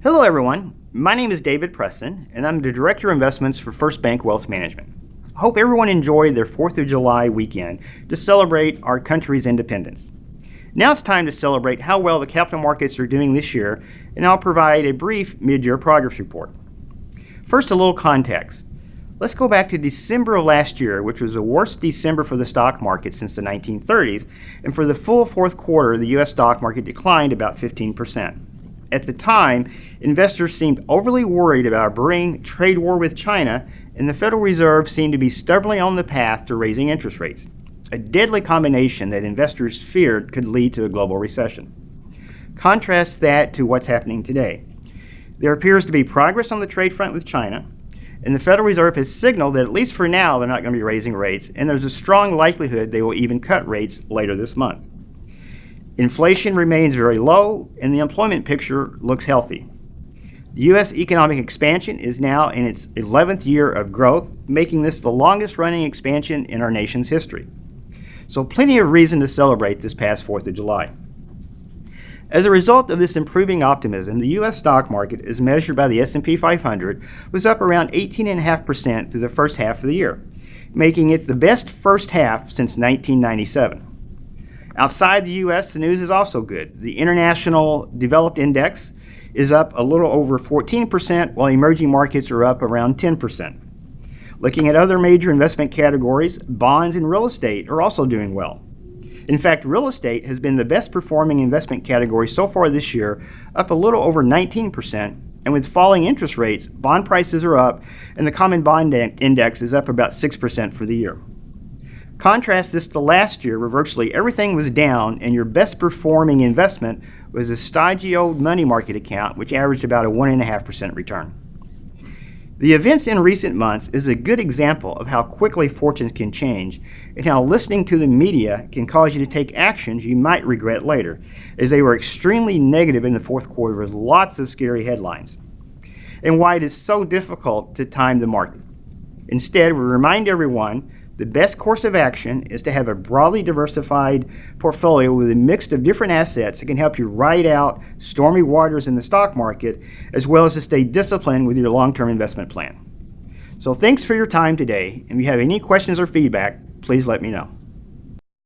Hello everyone, my name is David Presson and I'm the Director of Investments for First Bank Wealth Management. I hope everyone enjoyed their 4th of July weekend to celebrate our country's independence. Now it's time to celebrate how well the capital markets are doing this year, and I'll provide a brief mid-year progress report. First, a little context. Let's go back to December of last year, which was the worst December for the stock market since the 1930s, and for the full fourth quarter, the U.S. stock market declined about 15%. At the time, investors seemed overly worried about a brewing trade war with China, and the Federal Reserve seemed to be stubbornly on the path to raising interest rates, a deadly combination that investors feared could lead to a global recession. Contrast that to what's happening today. There appears to be progress on the trade front with China, and the Federal Reserve has signaled that at least for now they're not going to be raising rates, and there's a strong likelihood they will even cut rates later this month. Inflation remains very low, and the employment picture looks healthy. The U.S. economic expansion is now in its 11th year of growth, making this the longest running expansion in our nation's history. So plenty of reason to celebrate this past 4th of July. As a result of this improving optimism, the U.S. stock market, as measured by the S&P 500, was up around 18.5% through the first half of the year, making it the best first half since 1997. Outside the U.S., the news is also good. The International Developed Index is up a little over 14%, while emerging markets are up around 10%. Looking at other major investment categories, bonds and real estate are also doing well. In fact, real estate has been the best performing investment category so far this year, up a little over 19%, and with falling interest rates, bond prices are up, and the common bond index is up about 6% for the year. Contrast this to last year, where virtually everything was down, and your best performing investment was a stodgy old money market account, which averaged about a 1.5% return. The events in recent months is a good example of how quickly fortunes can change, and how listening to the media can cause you to take actions you might regret later, as they were extremely negative in the fourth quarter with lots of scary headlines, and why it is so difficult to time the market. Instead, we remind everyone the best course of action is to have a broadly diversified portfolio with a mix of different assets that can help you ride out stormy waters in the stock market, as well as to stay disciplined with your long-term investment plan. So thanks for your time today, and if you have any questions or feedback, please let me know.